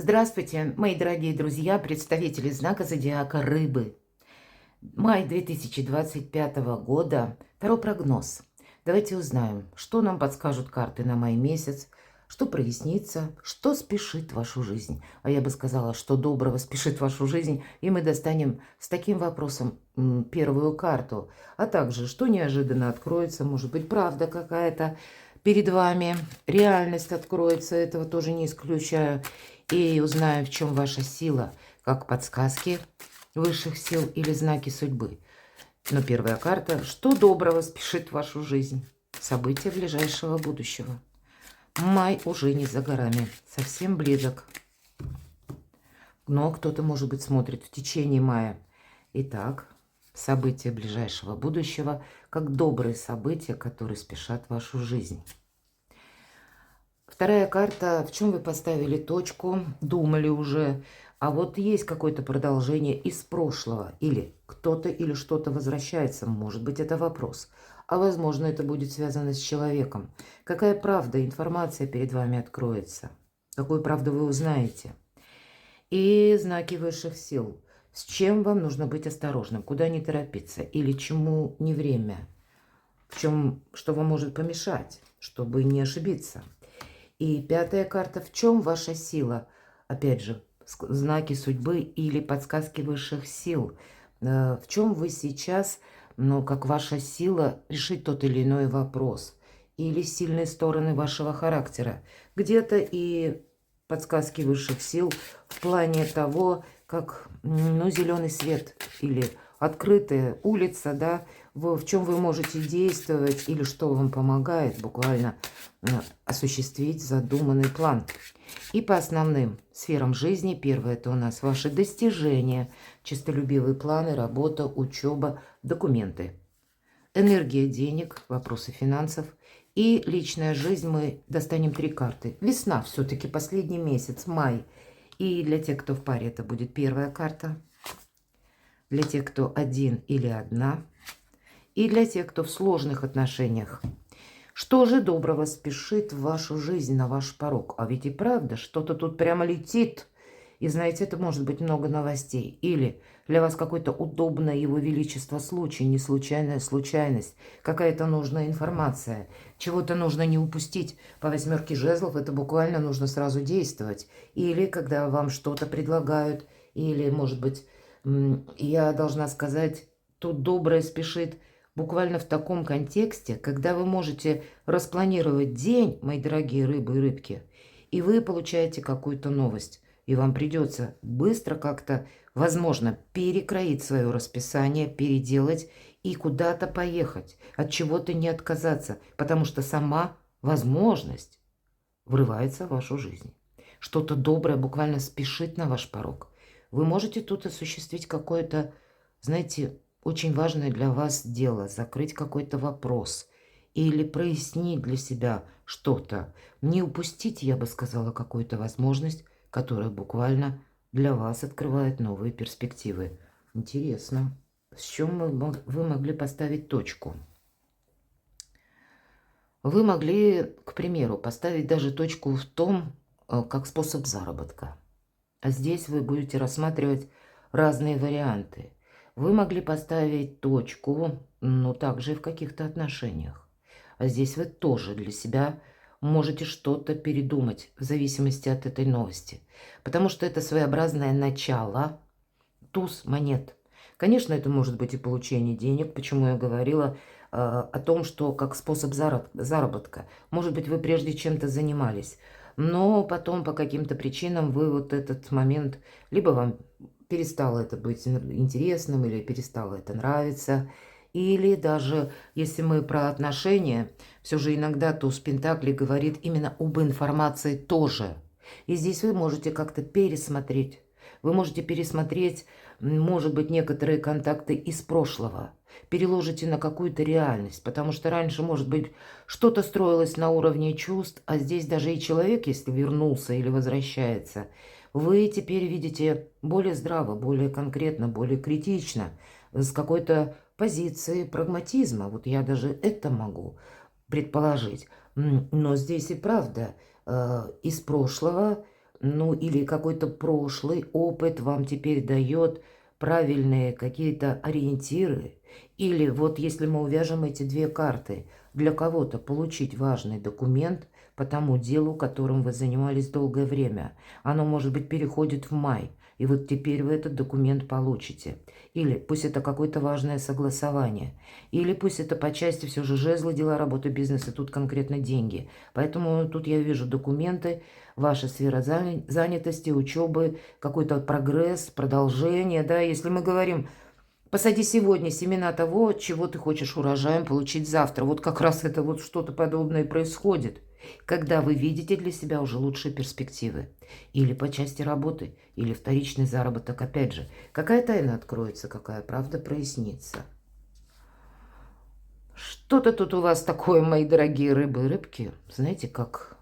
Здравствуйте, мои дорогие друзья, представители знака зодиака Рыбы. Май 2025 года. Второй прогноз. Давайте узнаем, что нам подскажут карты на май месяц, что прояснится, что спешит в вашу жизнь. А я бы сказала, что доброго спешит в вашу жизнь. И мы достанем с таким вопросом первую карту. А также, что неожиданно откроется, может быть, правда какая-то перед вами, реальность откроется, этого тоже не исключаю. И узнаем, в чем ваша сила, как подсказки высших сил или знаки судьбы. Но первая карта. Что доброго спешит в вашу жизнь? События ближайшего будущего. Май уже не за горами. Совсем близок. Но кто-то, может быть, смотрит в течение мая. Итак, события ближайшего будущего, как добрые события, которые спешат в вашу жизнь. Вторая карта. В чем вы поставили точку, думали уже. А вот есть какое-то продолжение из прошлого. Или кто-то или что-то возвращается. Может быть, это вопрос. А возможно, это будет связано с человеком. Какая правда, информация перед вами откроется? Какую правду вы узнаете? И знаки высших сил. С чем вам нужно быть осторожным? Куда не торопиться? Или чему не время? В чем, что вам может помешать, чтобы не ошибиться? И пятая карта. В чем ваша сила? Опять же, знаки судьбы или подсказки высших сил. В чем вы сейчас, как ваша сила решить тот или иной вопрос? Или сильные стороны вашего характера? Где-то и подсказки высших сил в плане того, как зеленый свет или открытая улица, да, в чем вы можете действовать или что вам помогает буквально осуществить задуманный план. И по основным сферам жизни. Первое – это у нас ваши достижения, честолюбивые планы, работа, учеба, документы. Энергия денег, вопросы финансов. И личная жизнь. Мы достанем 3 карты. Весна все-таки, последний месяц, май. И для тех, кто в паре, это будет первая карта. Для тех, кто один или одна. И для тех, кто в сложных отношениях. Что же доброго спешит в вашу жизнь, на ваш порог? А ведь и правда, что-то тут прямо летит. И знаете, это может быть много новостей. Или для вас какой-то удобный его величество случай, не случайная случайность, какая-то нужная информация, чего-то нужно не упустить. По 8 жезлов это буквально нужно сразу действовать. Или когда вам что-то предлагают, или, может быть, я должна сказать, тут доброе спешит буквально в таком контексте, когда вы можете распланировать день, мои дорогие рыбы и рыбки, и вы получаете какую-то новость. И вам придется быстро как-то, возможно, перекроить свое расписание, переделать и куда-то поехать, от чего-то не отказаться, потому что сама возможность врывается в вашу жизнь. Что-то доброе буквально спешит на ваш порог. Вы можете тут осуществить какое-то, знаете, очень важное для вас дело, закрыть какой-то вопрос или прояснить для себя что-то. Не упустить, я бы сказала, какую-то возможность, которая буквально для вас открывает новые перспективы. Интересно, с чем вы могли поставить точку? Вы могли, к примеру, поставить даже точку в том, как способ заработка. А здесь вы будете рассматривать разные варианты. Вы могли поставить точку, но также и в каких-то отношениях. А здесь вы тоже для себя можете что-то передумать в зависимости от этой новости. Потому что это своеобразное начало, туз монет. Конечно, это может быть и получение денег, почему я говорила о том, что как способ заработка. Может быть, вы прежде чем-то занимались, но потом по каким-то причинам вы вот этот момент, либо вам перестало это быть интересным, или перестало это нравиться, или даже если мы про отношения, все же иногда туз Пентаклей говорит именно об информации тоже. И здесь вы можете как-то пересмотреть. Вы можете пересмотреть, может быть, некоторые контакты из прошлого. Переложите на какую-то реальность, потому что раньше, может быть, что-то строилось на уровне чувств, а здесь даже и человек, если вернулся или возвращается, вы теперь видите более здраво, более конкретно, более критично, с какой-то позиции прагматизма. Вот я даже это могу предположить. Но здесь и правда из прошлого Ну, или какой-то прошлый опыт вам теперь дает правильные какие-то ориентиры. Или вот если мы увяжем эти две карты, для кого-то получить важный документ по тому делу, которым вы занимались долгое время. Оно, может быть, переходит в май, и вот теперь вы этот документ получите. Или пусть это какое-то важное согласование. Или пусть это по части все же жезлы, дела, работа, бизнес, и тут конкретно деньги. Поэтому тут я вижу документы, ваша сфера занятости, учебы, какой-то прогресс, продолжение, да, если мы говорим, посади сегодня семена того, чего ты хочешь урожаем получить завтра, вот как раз это вот что-то подобное происходит, когда вы видите для себя уже лучшие перспективы, или по части работы, или вторичный заработок, опять же, какая тайна откроется, какая правда прояснится. Что-то тут у вас такое, мои дорогие рыбы и рыбки, знаете, как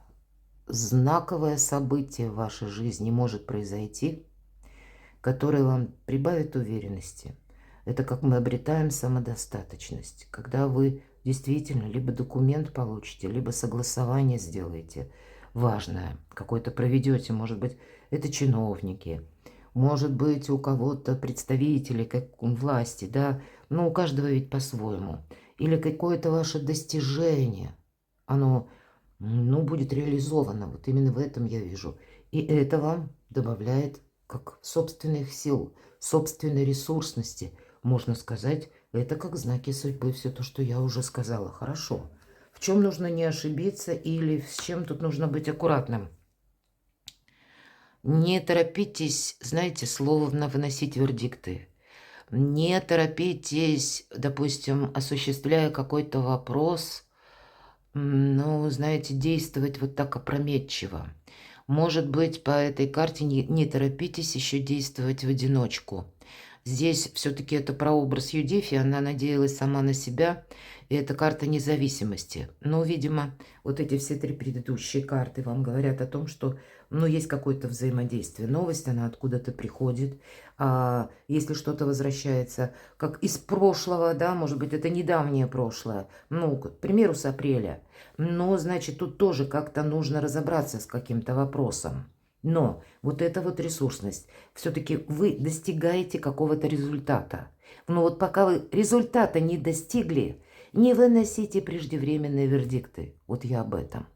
знаковое событие в вашей жизни может произойти, которое вам прибавит уверенности. Это как мы обретаем самодостаточность, когда вы действительно либо документ получите, либо согласование сделаете важное, какое-то проведете, может быть, это чиновники, может быть, у кого-то представители как власти, да, но у каждого ведь по-своему. Или какое-то ваше достижение, оно ну, будет реализовано. Вот именно в этом я вижу. И это вам добавляет как собственных сил, собственной ресурсности. Можно сказать, это как знаки судьбы, все то, что я уже сказала. Хорошо. В чем нужно не ошибиться или с чем тут нужно быть аккуратным? Не торопитесь, знаете, словно выносить вердикты. Не торопитесь, допустим, осуществляя какой-то вопрос, ну, знаете, действовать вот так опрометчиво. Может быть, по этой карте не торопитесь еще действовать в одиночку. Здесь все-таки это прообраз Юдифи, она надеялась сама на себя, и это карта независимости. Но, видимо, вот эти все три предыдущие карты вам говорят о том, что, ну, есть какое-то взаимодействие. Новость, она откуда-то приходит, а если что-то возвращается, как из прошлого, да, может быть, это недавнее прошлое, ну, к примеру, с апреля. Но, значит, тут тоже как-то нужно разобраться с каким-то вопросом. Но вот эта вот ресурсность, все-таки вы достигаете какого-то результата. Но вот пока вы результата не достигли, не выносите преждевременные вердикты. Вот я об этом.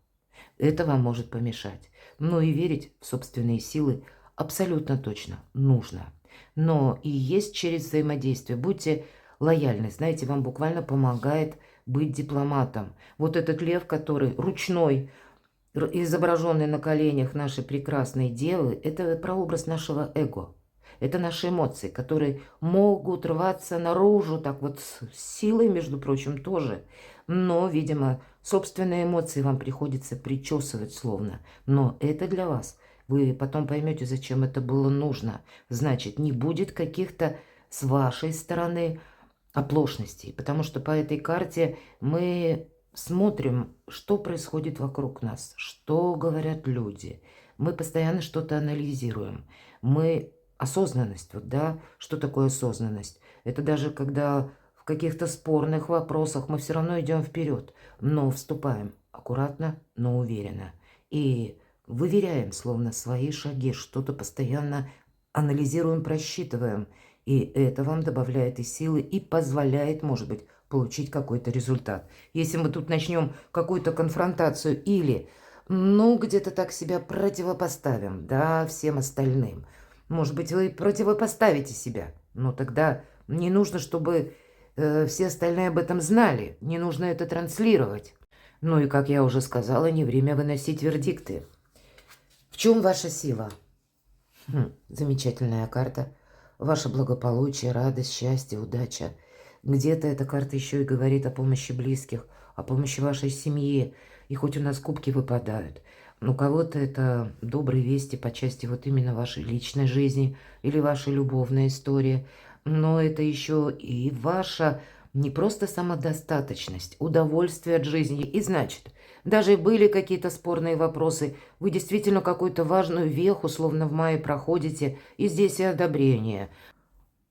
Это вам может помешать. Но и верить в собственные силы абсолютно точно нужно. Но и есть через взаимодействие. Будьте лояльны. Знаете, вам буквально помогает быть дипломатом. Вот этот лев, который ручной, изображенные на коленях наши прекрасные девы, это прообраз нашего эго. Это наши эмоции, которые могут рваться наружу, так вот с силой, между прочим, тоже. Но, видимо, собственные эмоции вам приходится причесывать словно. Но это для вас. Вы потом поймете, зачем это было нужно. Значит, не будет каких-то с вашей стороны оплошностей. Потому что по этой карте мы смотрим, что происходит вокруг нас, что говорят люди. Мы постоянно что-то анализируем. Мы осознанность, вот, да, что такое осознанность? Это даже когда в каких-то спорных вопросах мы все равно идем вперед, но вступаем аккуратно, но уверенно. И выверяем словно свои шаги, что-то постоянно анализируем, просчитываем. И это вам добавляет и силы, и позволяет, может быть, получить какой-то результат. Если мы тут начнем какую-то конфронтацию или, ну, где-то так себя противопоставим, да, всем остальным. Может быть, вы противопоставите себя, но тогда не нужно, чтобы все остальные об этом знали, не нужно это транслировать. Ну и, как я уже сказала, не время выносить вердикты. В чем ваша сила? Замечательная карта. Ваше благополучие, радость, счастье, удача. Где-то эта карта еще и говорит о помощи близких, о помощи вашей семье. И хоть у нас кубки выпадают, но у кого-то это добрые вести по части вот именно вашей личной жизни или вашей любовной истории. Но это еще и ваша не просто самодостаточность, удовольствие от жизни. И значит, даже были какие-то спорные вопросы, вы действительно какую-то важную веху, словно в мае, проходите, и здесь и одобрение.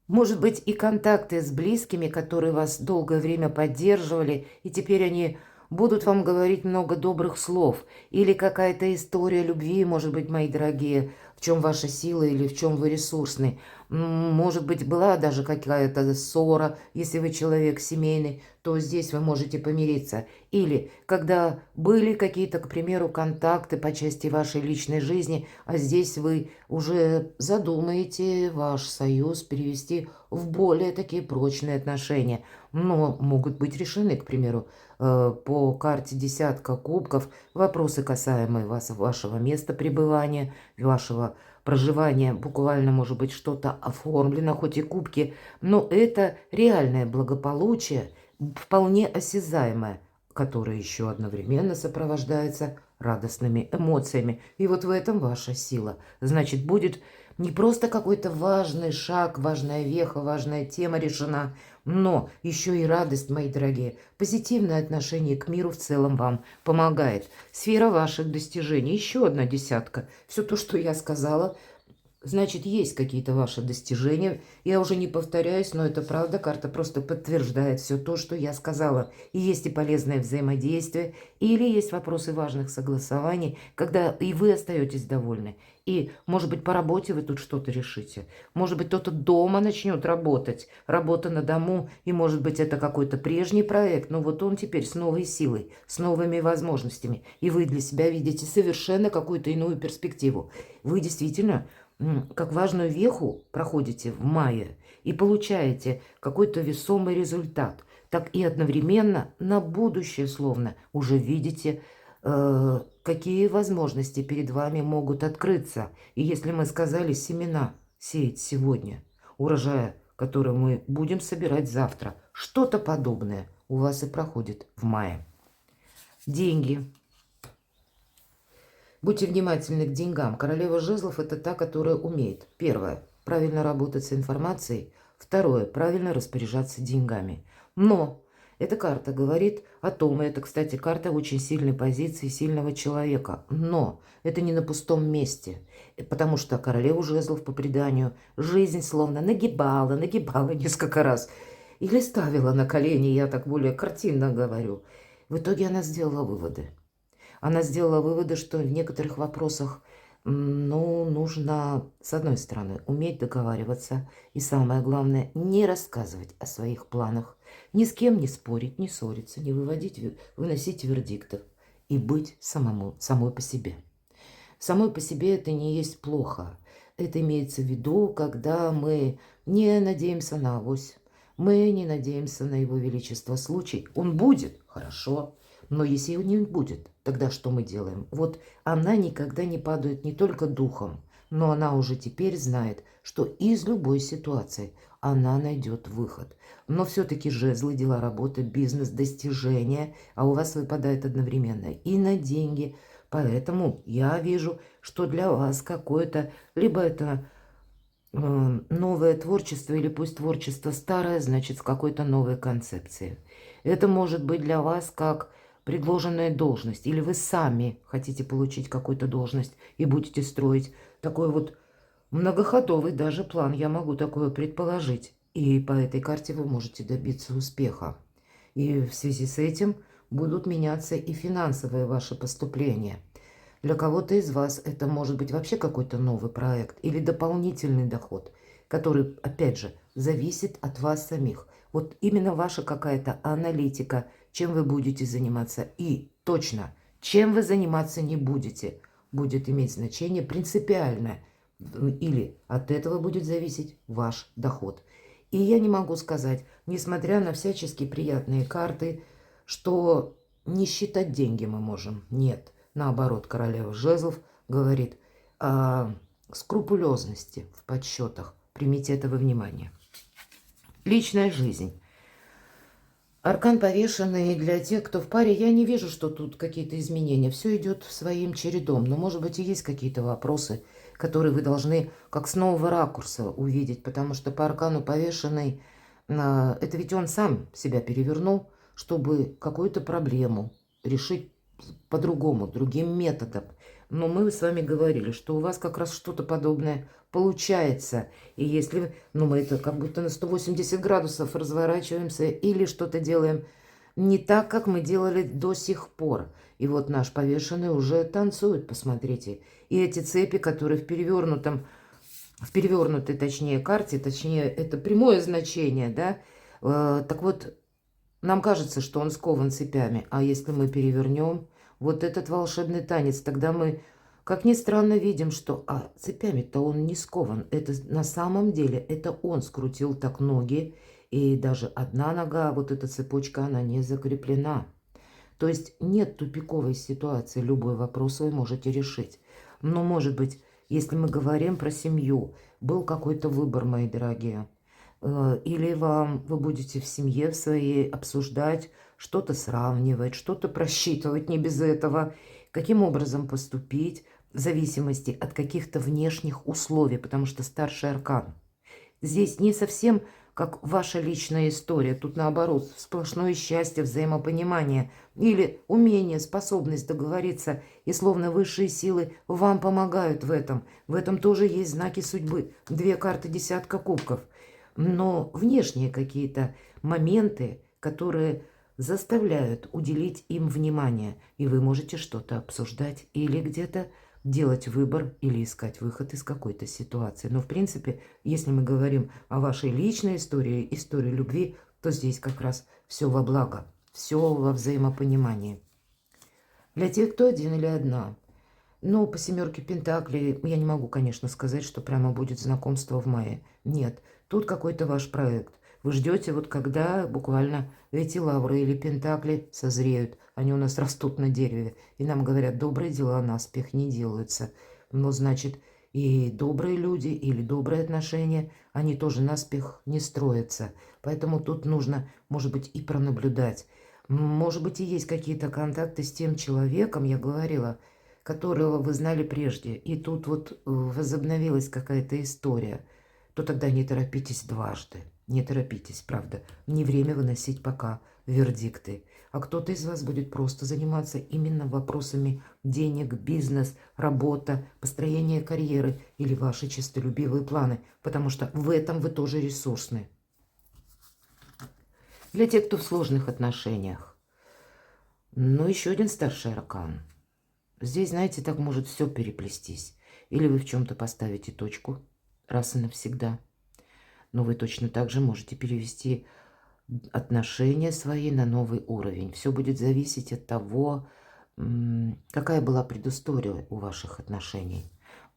Может быть, и контакты с близкими, которые вас долгое время поддерживали, и теперь они Будут вам говорить много добрых слов. Или какая-то история любви, может быть, мои дорогие, в чем ваша сила или в чем вы ресурсны. Может быть, была даже какая-то ссора, если вы человек семейный, то здесь вы можете помириться. Или когда были какие-то, к примеру, контакты по части вашей личной жизни, а здесь вы уже задумаете ваш союз перевести в более такие прочные отношения. Но могут быть решены, к примеру, по карте десятка кубков вопросы, касаемые вас, вашего места пребывания, вашего проживания. Буквально, может быть, что-то оформлено, хоть и кубки, но это реальное благополучие, вполне осязаемое, которое еще одновременно сопровождается радостными эмоциями. И вот в этом ваша сила. Значит, будет не просто какой-то важный шаг, важная веха, важная тема решена, но еще и радость, мои дорогие. Позитивное отношение к миру в целом вам помогает. Сфера ваших достижений. Еще одна десятка. Все то, что я сказала, значит, есть какие-то ваши достижения. Я уже не повторяюсь, но это правда. Карта просто подтверждает все то, что я сказала. И есть и полезное взаимодействие, или есть вопросы важных согласований, когда и вы остаетесь довольны. И, может быть, по работе вы тут что-то решите. Может быть, кто-то дома начнет работать. Работа на дому. И, может быть, это какой-то прежний проект. Но вот он теперь с новой силой, с новыми возможностями. И вы для себя видите совершенно какую-то иную перспективу. Вы действительно как важную веху проходите в мае и получаете какой-то весомый результат, так и одновременно на будущее словно уже видите, какие возможности перед вами могут открыться. И если мы сказали семена сеять сегодня, урожая, который мы будем собирать завтра, что-то подобное у вас и проходит в мае. Деньги. Будьте внимательны к деньгам. Королева жезлов – это та, которая умеет. Первое – правильно работать с информацией. Второе – правильно распоряжаться деньгами. Но эта карта говорит о том, и это, кстати, карта очень сильной позиции сильного человека. Но это не на пустом месте. Потому что королеву жезлов по преданию жизнь словно нагибала несколько раз. Или ставила на колени, я так более картинно говорю. В итоге она сделала выводы. Она сделала выводы, что в некоторых вопросах, нужно, с одной стороны, уметь договариваться. И самое главное, не рассказывать о своих планах. Ни с кем не спорить, не ссориться, не выносить вердиктов. И быть самой по себе. Самой по себе это не есть плохо. Это имеется в виду, когда мы не надеемся на авось. Мы не надеемся на его величество. Случай. Он будет, хорошо. Но если его не будет, тогда что мы делаем? Вот она никогда не падает не только духом, но она уже теперь знает, что из любой ситуации она найдет выход. Но все-таки жезлы, дела, работа, бизнес, достижения, а у вас выпадает одновременно и на деньги. Поэтому я вижу, что для вас какое-то, либо это новое творчество, или пусть творчество старое, значит, с какой-то новой концепцией. Это может быть для вас как предложенная должность, или вы сами хотите получить какую-то должность и будете строить такой вот многоходовый даже план, я могу такое предположить. И по этой карте вы можете добиться успеха. И в связи с этим будут меняться и финансовые ваши поступления. Для кого-то из вас это может быть вообще какой-то новый проект или дополнительный доход, который, опять же, зависит от вас самих. Вот именно ваша какая-то аналитика, чем вы будете заниматься. И точно, чем вы заниматься не будете, будет иметь значение принципиальное. Или от этого будет зависеть ваш доход. И я не могу сказать, несмотря на всячески приятные карты, что не считать деньги мы можем. Нет. Наоборот, королева жезлов говорит о скрупулезности в подсчетах. Примите это во внимание. Личная жизнь. Аркан повешенный для тех, кто в паре. Я не вижу, что тут какие-то изменения. Все идет своим чередом. Но, может быть, и есть какие-то вопросы, которые вы должны как с нового ракурса увидеть. Потому что по аркану повешенный, это ведь он сам себя перевернул, чтобы какую-то проблему решить по-другому, другим методом. Но мы с вами говорили, что у вас как раз что-то подобное получается. И если мы это как будто на 180 градусов разворачиваемся или что-то делаем не так, как мы делали до сих пор. И вот наш повешенный уже танцует, посмотрите. И эти цепи, которые в перевернутой, точнее, карте, точнее, это прямое значение, да, так вот, нам кажется, что он скован цепями, а если мы перевернем вот этот волшебный танец, тогда мы, как ни странно, видим, что цепями-то он не скован. Это на самом деле, это он скрутил так ноги, и даже одна нога, вот эта цепочка, она не закреплена. То есть нет тупиковой ситуации, любой вопрос вы можете решить. Но, может быть, если мы говорим про семью, был какой-то выбор, мои дорогие, или вы будете в семье в своей обсуждать, что-то сравнивать, что-то просчитывать, не без этого, каким образом поступить, в зависимости от каких-то внешних условий, потому что старший аркан. Здесь не совсем как ваша личная история, тут наоборот, сплошное счастье, взаимопонимание или умение, способность договориться, и словно высшие силы вам помогают в этом. В этом тоже есть знаки судьбы. 2 карты десятка кубков. Но внешние какие-то моменты, которые заставляют уделить им внимание, и вы можете что-то обсуждать или где-то делать выбор или искать выход из какой-то ситуации. Но, в принципе, если мы говорим о вашей личной истории, истории любви, то здесь как раз все во благо, все во взаимопонимании. Для тех, кто один или одна. Ну, по 7 пентаклей я не могу, конечно, сказать, что прямо будет знакомство в мае. Нет, тут какой-то ваш проект. Вы ждете, вот когда буквально эти лавры или пентакли созреют. Они у нас растут на дереве. И нам говорят, добрые дела наспех не делаются. Но, значит, и добрые люди или добрые отношения, они тоже наспех не строятся. Поэтому тут нужно, может быть, и пронаблюдать. Может быть, и есть какие-то контакты с тем человеком, я говорила, которого вы знали прежде. И тут вот возобновилась какая-то история. То тогда не торопитесь дважды. Не торопитесь, правда. Не время выносить пока вердикты. А кто-то из вас будет просто заниматься именно вопросами денег, бизнес, работа, построение карьеры или ваши честолюбивые планы, потому что в этом вы тоже ресурсны. Для тех, кто в сложных отношениях. Ну, еще один старший аркан. Здесь, знаете, так может все переплестись. Или вы в чем-то поставите точку раз и навсегда. Но вы точно так же можете перевести отношения свои на новый уровень. Все будет зависеть от того, какая была предыстория у ваших отношений.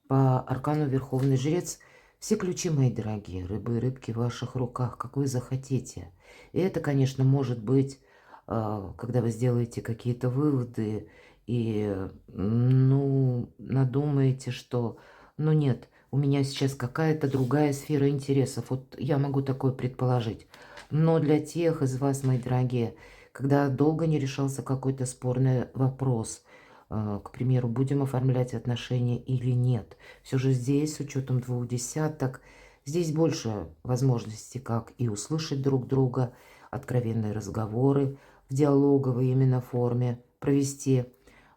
По аркану Верховный Жрец все ключи, мои дорогие, рыбы и рыбки в ваших руках, как вы захотите. И это, конечно, может быть, когда вы сделаете какие-то выводы и, ну, надумаете, что, ну нет, у меня сейчас какая-то другая сфера интересов. Вот я могу такое предположить. Но для тех из вас, мои дорогие, когда долго не решался какой-то спорный вопрос, к примеру, будем оформлять отношения или нет, все же здесь, с учетом 2 десяток, здесь больше возможностей, как и услышать друг друга, откровенные разговоры в диалоговой именно форме, провести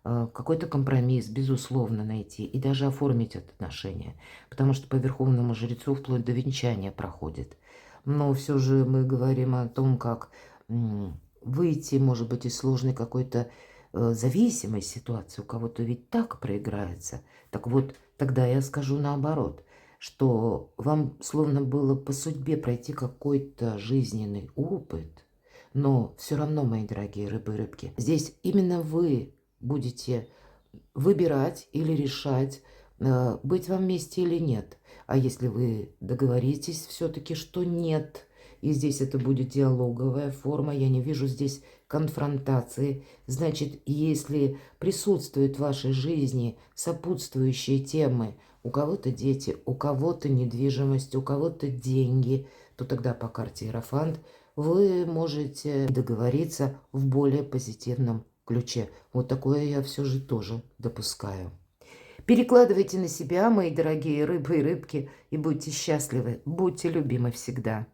какой-то компромисс, безусловно, найти и даже оформить отношения. Потому что по Верховному Жрецу вплоть до венчания проходит. Но все же мы говорим о том, как выйти, может быть, из сложной какой-то зависимой ситуации. У кого-то ведь так проиграется. Так вот, тогда я скажу наоборот, что вам словно было по судьбе пройти какой-то жизненный опыт, но все равно, мои дорогие рыбы и рыбки, здесь именно вы будете выбирать или решать, быть вам вместе или нет. А если вы договоритесь все-таки, что нет, и здесь это будет диалоговая форма, я не вижу здесь конфронтации, значит, если присутствуют в вашей жизни сопутствующие темы, у кого-то дети, у кого-то недвижимость, у кого-то деньги, то тогда по карте Иерофант вы можете договориться в более позитивном ключе. Вот такое я все же тоже допускаю. Перекладывайте на себя, мои дорогие рыбы и рыбки, и будьте счастливы, будьте любимы всегда.